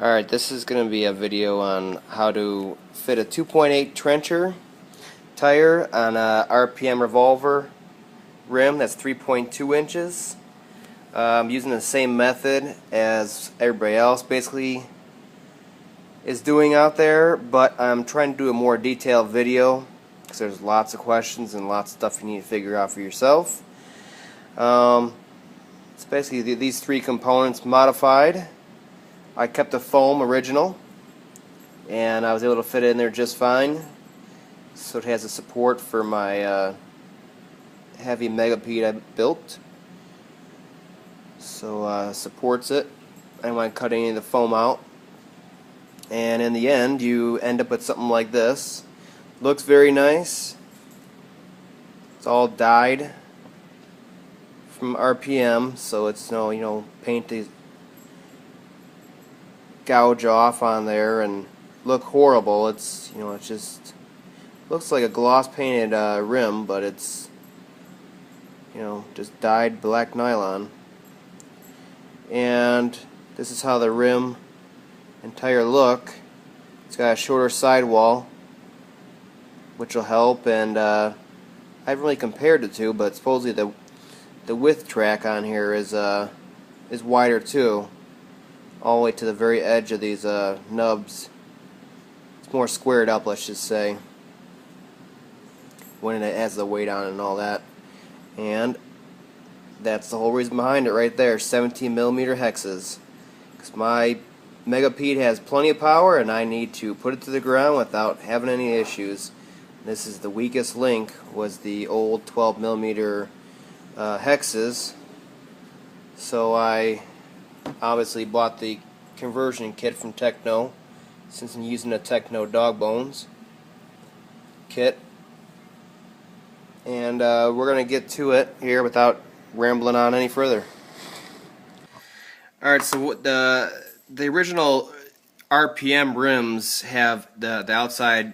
Alright, this is going to be a video on how to fit a 2.8 trencher tire on a RPM Revolver rim that's 3.2 inches. I'm using the same method as everybody else basically is doing out there, but I'm trying to do a more detailed video because there's lots of questions and lots of stuff you need to figure out for yourself. It's basically these three components modified. I kept the foam original, and I was able to fit it in there just fine. So it has a support for my heavy megapede I built. So supports it. I don't want to cut any of the foam out. And in the end, you end up with something like this. Looks very nice. It's all dyed from RPM, so it's no paint to gouge off on there and look horrible. It's it just looks like a gloss painted rim, but it's just dyed black nylon. And this is how the rim and tire look. It's got a shorter sidewall, which will help, and I haven't really compared the two, but supposedly the width track on here is wider too, all the way to the very edge of these nubs. It's more squared up, let's just say, when it has the weight on it and all that. And that's the whole reason behind it right there, 17mm hexes. Because my megapede has plenty of power and I need to put it to the ground without having any issues. This is the weakest link, was the old 12mm hexes. So I obviously bought the conversion kit from Techno, since I'm using a Techno dog bones kit. And we're going to get to it here without rambling on any further. Alright, so the original RPM rims have the outside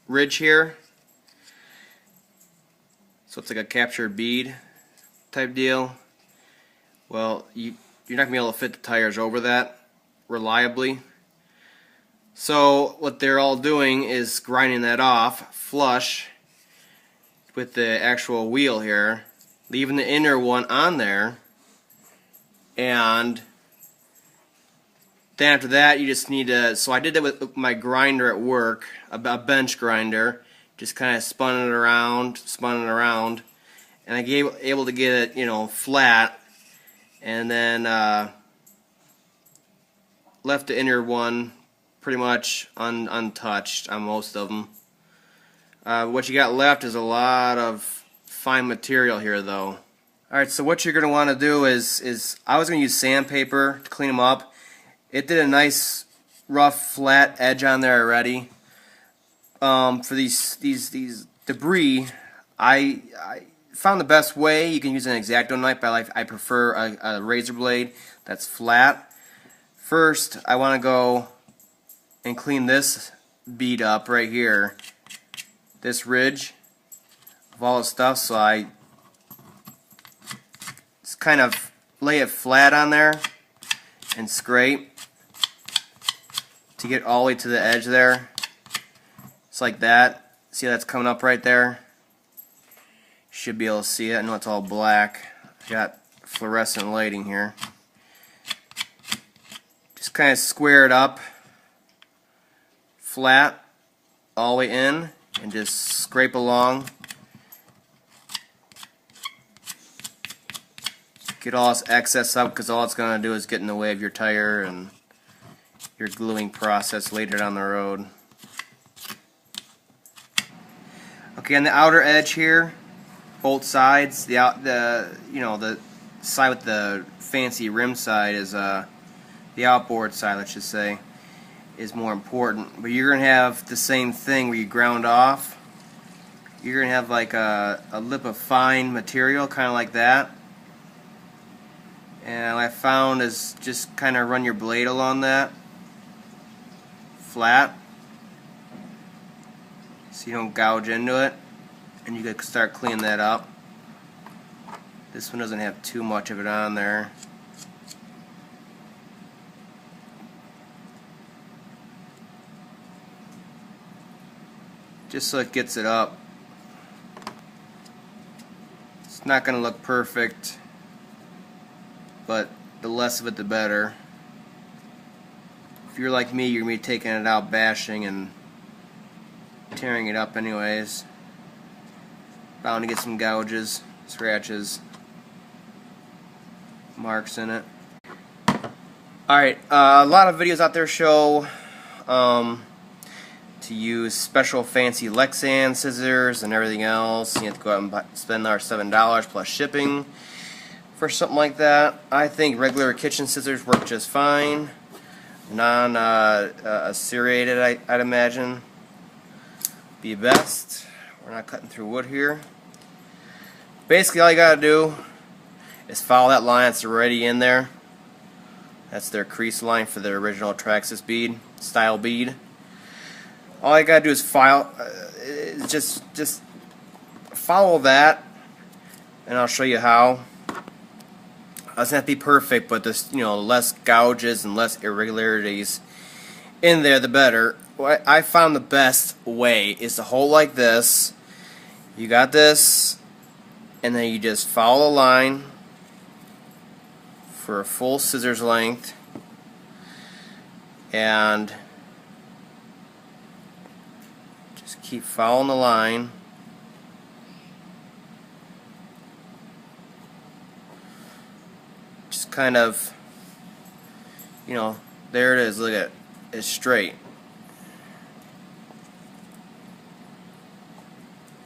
ridge here. So it's like a captured bead type deal. Well, you're not going to be able to fit the tires over that reliably. So what they're all doing is grinding that off flush with the actual wheel here, leaving the inner one on there, and then after that you just need to, so I did that with my grinder at work, a bench grinder, just kind of spun it around, and I gave able to get it flat, and then left the inner one pretty much untouched on most of them. What you got left is a lot of fine material here though. Alright, so what you're going to want to do is I was going to use sandpaper to clean them up. It did a nice rough flat edge on there already. For these debris, I found the best way. You can use an X-Acto knife, but I prefer a razor blade that's flat. First, I want to go and clean this bead up right here, this ridge of all the stuff. So I just kind of lay it flat on there and scrape to get all the way to the edge there. It's like that. See how that's coming up right there? Should be able to see it. I know it's all black. I got fluorescent lighting here. Just kind of square it up flat all the way in and just scrape along. Get all this excess up, because all it's going to do is get in the way of your tire and your gluing process later down the road. Okay, on the outer edge here, both sides, the side with the fancy rim side is the outboard side, let's just say, is more important. But you're gonna have the same thing where you ground off. You're gonna have like a lip of fine material, kind of like that. And what I found is just kind of run your blade along that flat, so you don't gouge into it, and you can start cleaning that up. This one doesn't have too much of it on there. just so it gets it up. It's not going to look perfect, but the less of it the better. If you're like me, you're going to be taking it out, bashing and tearing it up anyways. Bound to get some gouges, scratches, marks in it. Alright, a lot of videos out there show to use special fancy Lexan scissors and everything else. You have to go out and spend our $7 plus shipping for something like that. I think regular kitchen scissors work just fine. Non-serrated, I'd imagine, be best. We're not cutting through wood here. Basically, all you gotta do is follow that line that's already in there. That's their crease line for their original Traxxas bead, style bead. All I gotta do is just follow that, and I'll show you how. It doesn't have to be perfect, but there's less gouges and less irregularities in there, the better. What I found the best way is to hold like this. You got this, and then you just follow the line for a full scissors length, and just keep following the line. Just kind of, there it is. Look at it. It's straight.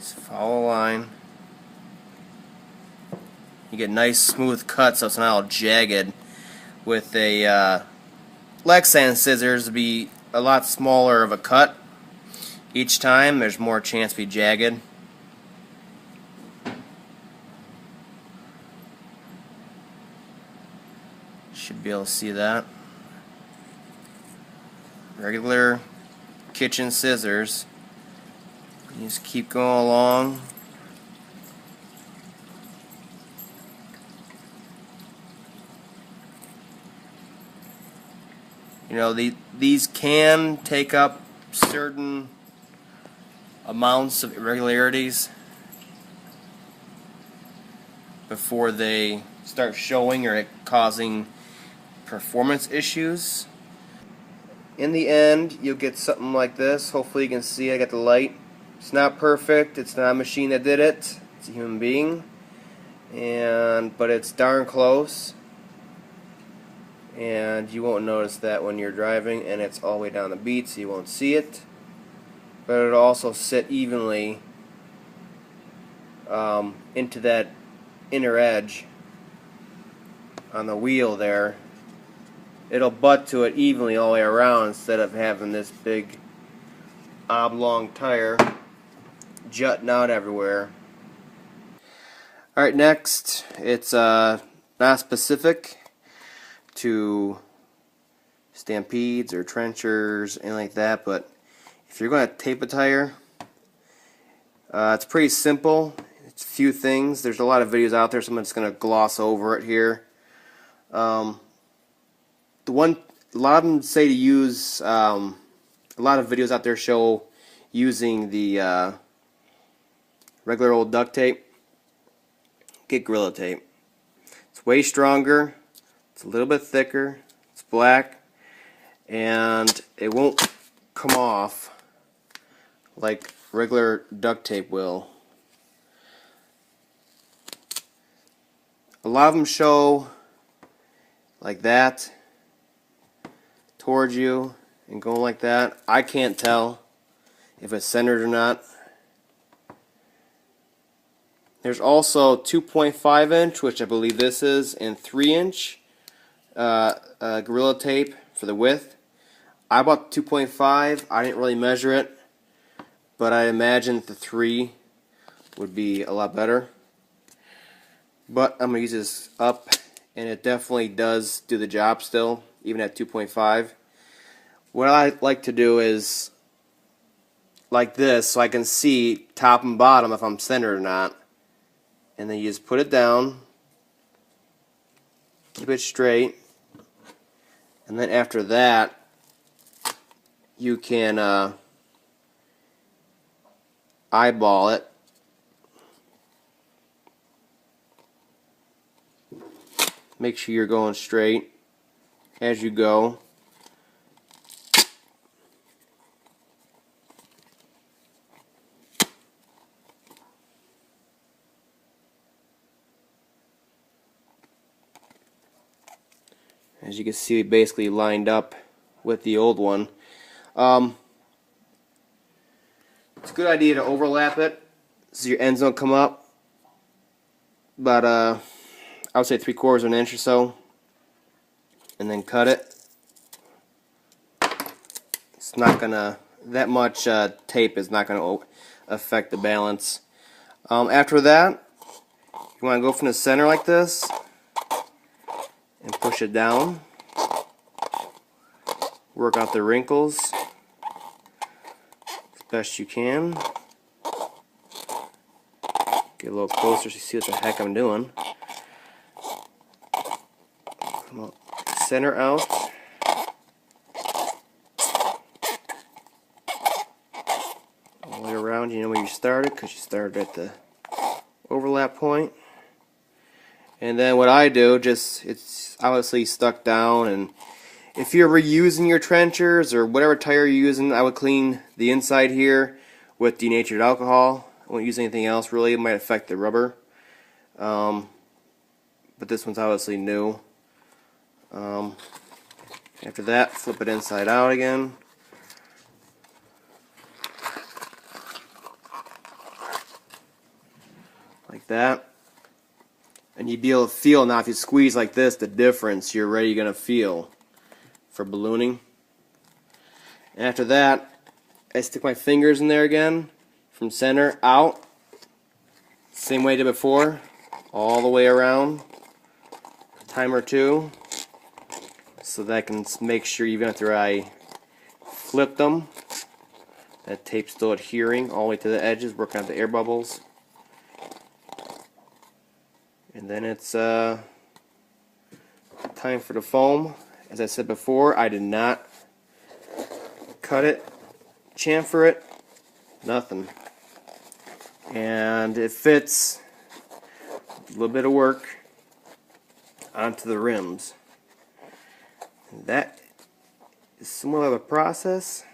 Just follow the line. You get nice smooth cuts, so it's not all jagged. With a Lexan scissors, it'd be a lot smaller of a cut each time. There's more chance to be jagged. Should be able to see that. Regular kitchen scissors. You just keep going along. These can take up certain amounts of irregularities before they start showing or causing performance issues. In the end, you'll get something like this. Hopefully you can see I got the light. It's not perfect. It's not a machine that did it. It's a human being. But it's darn close. And you won't notice that when you're driving, and it's all the way down the bead, so you won't see it. But it'll also sit evenly into that inner edge on the wheel there. It'll butt to it evenly all the way around instead of having this big oblong tire jutting out everywhere. Alright, next, it's not specific to stampedes or trenchers, anything like that, but if you're going to tape a tire, it's pretty simple. It's a few things. There's a lot of videos out there, so I'm just going to gloss over it here. A lot of them say to use, a lot of videos out there show using the regular old duct tape. Get Gorilla Tape. It's way stronger. It's a little bit thicker. It's black, and it won't come off like regular duct tape will. A lot of them show like that towards you and going like that. I can't tell if it's centered or not. There's also 2.5 inch, which I believe this is, and 3 inch Gorilla Tape for the width. I bought 2.5. I didn't really measure it, but I imagine the 3 would be a lot better. But I'm going to use this up, and it definitely does do the job still, even at 2.5. What I like to do is like this, so I can see top and bottom if I'm centered or not. And then you just put it down, keep it straight, and then after that you can eyeball it. Make sure you're going straight as you go. As you can see, we basically lined up with the old one. It's a good idea to overlap it so your ends don't come up. But I would say 3/4 of an inch or so, and then cut it. It's not gonna, that much tape is not gonna affect the balance. After that, you want to go from the center like this and push it down. Work out the wrinkles as best you can. Get a little closer so you see what the heck I'm doing. Come on, center out. All the way around, you know where you started because you started at the overlap point. And then what I do, it's obviously stuck down, and if you're reusing your trenchers or whatever tire you're using, I would clean the inside here with denatured alcohol. I won't use anything else really, it might affect the rubber. But this one's obviously new. After that, flip it inside out again. Like that. And you'd be able to feel now if you squeeze like this the difference you're already going to feel for ballooning. And after that, I stick my fingers in there again from center out, same way I did before, all the way around, a time or two, so that I can make sure even after I flip them, that tape's still adhering all the way to the edges, working out the air bubbles. And then it's time for the foam. As I said before, I did not cut it, chamfer it, nothing. And it fits a little bit of work onto the rims. And that is similar of a process,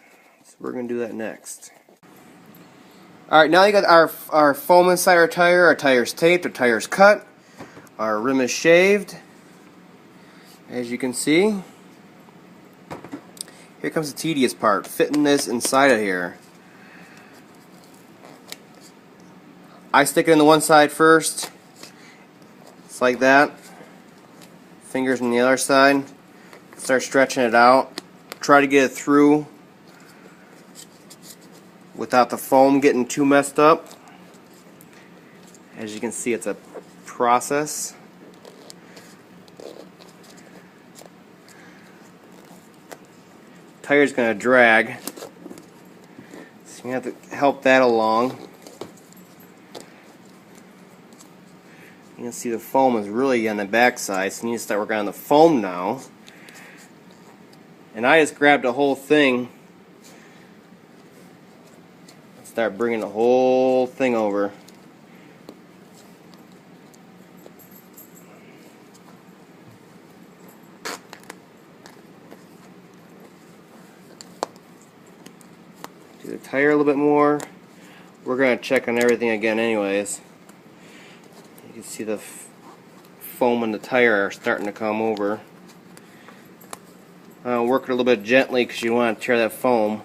so we're going to do that next. Alright, now you got our foam inside our tire's taped, our tire's cut. Our rim is shaved, as you can see. Here comes the tedious part, fitting this inside of here. I stick it in the one side first. It's like that. Fingers on the other side. Start stretching it out. Try to get it through without the foam getting too messed up. As you can see, it's a process. Tire's going to drag, so you have to help that along. You can see the foam is really on the back side, so you need to start working on the foam now. And I just grabbed the whole thing and start bringing the whole thing over. Do the tire a little bit more. We're going to check on everything again anyways. You can see the foam and the tire are starting to come over. Work it a little bit gently because you want to tear that foam.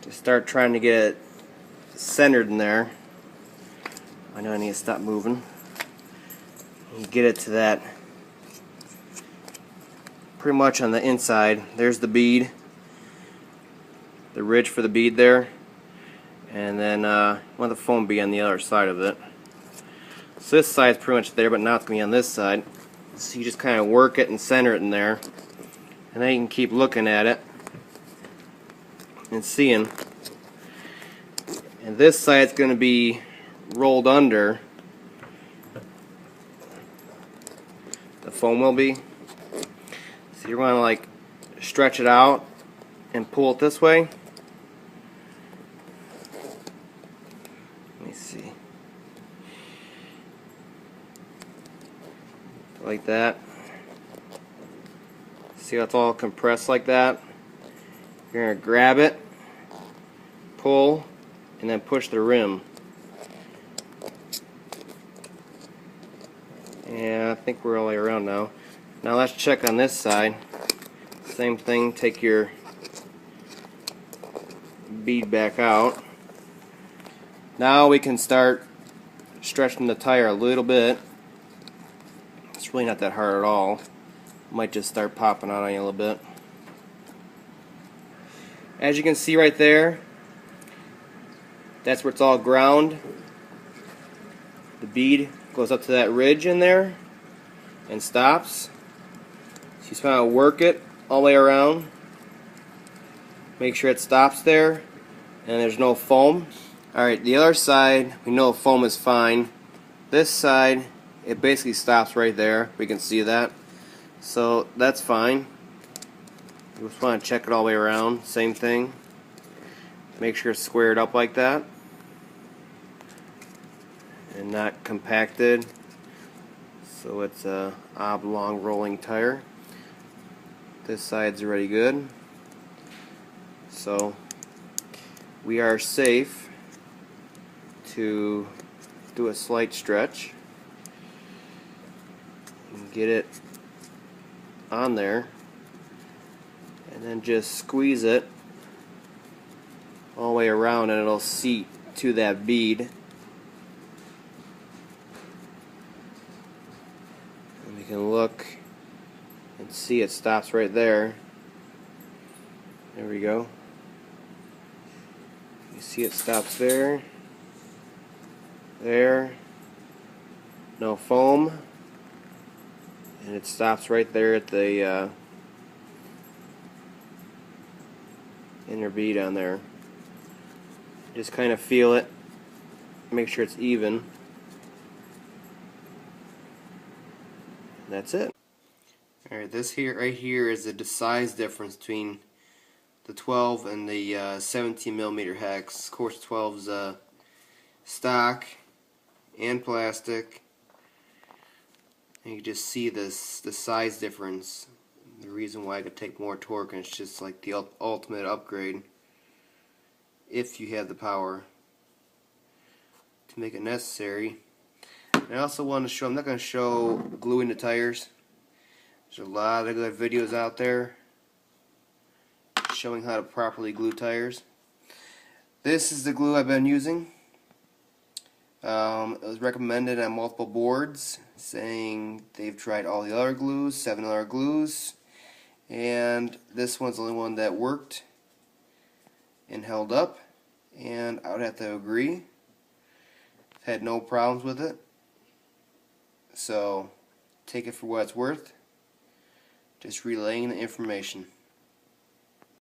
Just start trying to get it centered in there. I know I need to stop moving. You get it to that pretty much on the inside. There's the bead, the ridge for the bead there, and then you want the foam to be on the other side of it. So this side's pretty much there, but now it's going to be on this side. So you just kind of work it and center it in there, and then you can keep looking at it and seeing. And this side's going to be rolled under. The foam will be. So you're going to like stretch it out and pull it this way. Let me see. Like that. See how it's all compressed like that? You're going to grab it, pull, and then push the rim. Yeah, I think we're all the way around now. Now let's check on this side. Same thing, take your bead back out. Now we can start stretching the tire a little bit. It's really not that hard at all. Might just start popping out on you a little bit. As you can see right there, that's where it's all ground. The bead goes up to that ridge in there and stops. So you just want to work it all the way around. Make sure it stops there and there's no foam. Alright, the other side, we know foam is fine. This side, it basically stops right there. We can see that. So that's fine. You just want to check it all the way around. Same thing. Make sure it's squared up like that and not compacted. So it's a oblong rolling tire. This side's already good. So we are safe to do a slight stretch and get it on there, and then just squeeze it all the way around and it'll seat to that bead. And we can look and see it stops right there. There we go. You see it stops there. There. No foam. And it stops right there at the inner bead on there. Just kind of feel it. Make sure it's even. And that's it. Alright, this here right here is the size difference between the 12 and the 17mm hex. Of course, 12's stock and plastic. And you can just see the size difference. The reason why I could take more torque, and it's just like the ultimate upgrade if you have the power to make it necessary. And I also want to show, I'm not going to show gluing the tires. There's a lot of good videos out there showing how to properly glue tires. This is the glue I've been using. It was recommended on multiple boards saying they've tried all the other glues, 7 other glues, and this one's the only one that worked and held up, and I would have to agree. I've had no problems with it, so take it for what it's worth. Just relaying the information.